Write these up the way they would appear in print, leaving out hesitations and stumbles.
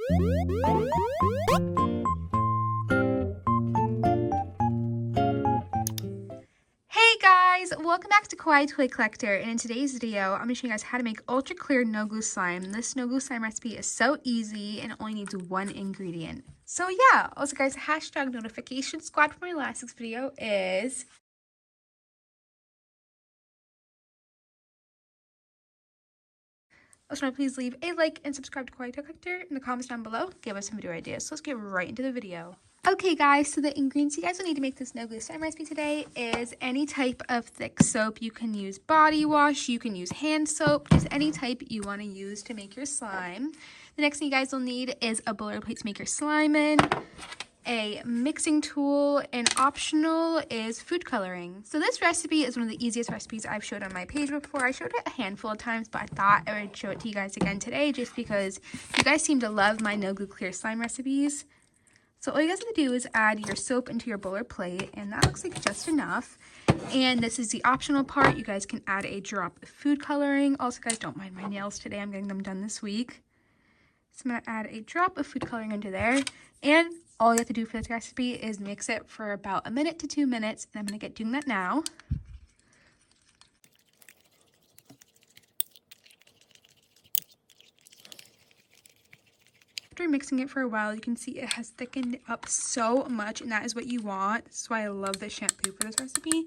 Hey guys, welcome back to Kawaii Toy Collector, and in today's video I'm going to show you guys how to make ultra clear no glue slime. This no glue slime recipe is so easy and it only needs one ingredient. So yeah, also guys, hashtag notification squad for my last week's video is also please leave a like and subscribe to Kawaii Toy Collector in the comments down below. Give us some video ideas. So let's get right into the video. Okay guys, so the ingredients you guys will need to make this no glue slime recipe today is any type of thick soap. You can use body wash, you can use hand soap, just any type you want to use to make your slime. The next thing you guys will need is a boiler plate to make your slime in, a mixing tool, and optional is food coloring. So this recipe is one of the easiest recipes I've showed on my page before. I showed it a handful of times, but I thought I would show it to you guys again today just because you guys seem to love my no glue clear slime recipes. So all you guys have to do is add your soap into your boiler plate, and that looks like just enough. And this is the optional part. You guys can add a drop of food coloring. Also, guys, don't mind my nails today. I'm getting them done this week. So I'm going to add a drop of food coloring into there. And all you have to do for this recipe is mix it for about 1 to 2 minutes. And I'm going to get doing that now. After mixing it for a while, you can see it has thickened up so much, and that is what you want. That's why I love this shampoo for this recipe.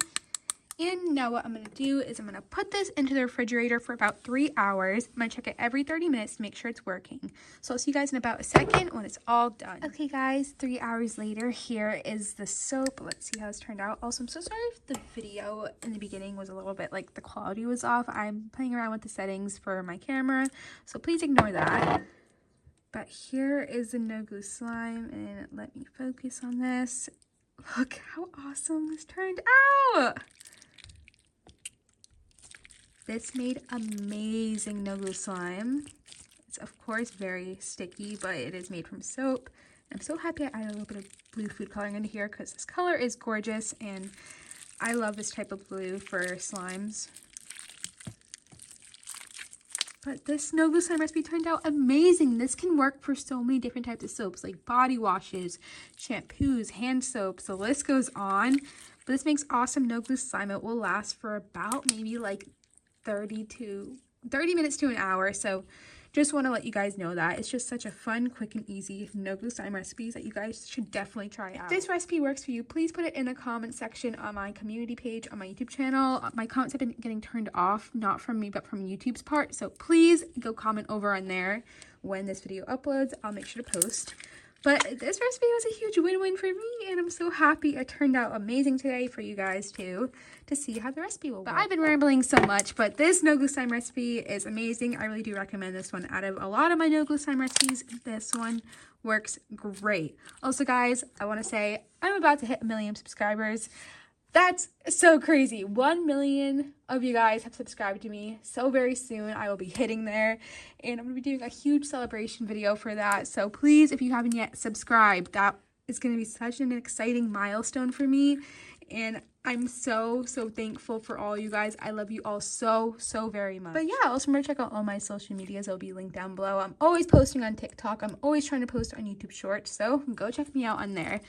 And now what I'm going to do is I'm going to put this into the refrigerator for about 3 hours. I'm going to check it every 30 minutes to make sure it's working. So I'll see you guys in about a second when it's all done. Okay guys, 3 hours later, here is the soap. Let's see how it's turned out. Also, I'm so sorry if the video in the beginning was a little bit like the quality was off. I'm playing around with the settings for my camera, so please ignore that. But here is the no glue slime, and let me focus on this. Look how awesome this turned out. This made amazing no glue slime. It's of course very sticky, but it is made from soap. I'm so happy I added a little bit of blue food coloring into here because this color is gorgeous, and I love this type of blue for slimes. But this no glue slime recipe turned out amazing. This can work for so many different types of soaps, like body washes, shampoos, hand soaps, the list goes on. But this makes awesome no glue slime. It will last for about maybe like 30 minutes to an hour. So just want to let you guys know that it's just such a fun, quick, and easy no glue slime recipes that you guys should definitely try out. If this recipe works for you, please put it in the comment section on my community page on my YouTube channel. My comments have been getting turned off, not from me, but from YouTube's part. So please go comment over on there. When this video uploads, I'll make sure to post. But this recipe was a huge win-win for me, and I'm so happy it turned out amazing today for you guys too, to see how the recipe will work. But I've been rambling so much, but this no glue slime recipe is amazing. I really do recommend this one. Out of a lot of my no glue slime recipes, this one works great. Also guys, I want to say I'm about to hit 1 million subscribers. That's so crazy. 1 million of you guys have subscribed to me. So very soon I will be hitting there, and I'm going to be doing a huge celebration video for that. So please, if you haven't yet subscribed, that is going to be such an exciting milestone for me, and I'm so thankful for all you guys. I love you all so very much. But yeah, also remember to check out all my social medias. It'll be linked down below. I'm always posting on TikTok. I'm always trying to post on YouTube Shorts, so go check me out on there.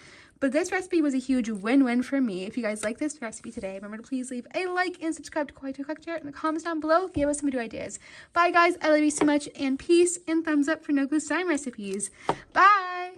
But this recipe was a huge win-win for me. If you guys like this recipe today, remember to please leave a like and subscribe to Kawaii Toy Collector in the comments down below. Give us some video ideas. Bye guys, I love you so much, and peace, and thumbs up for no glue slime recipes. Bye!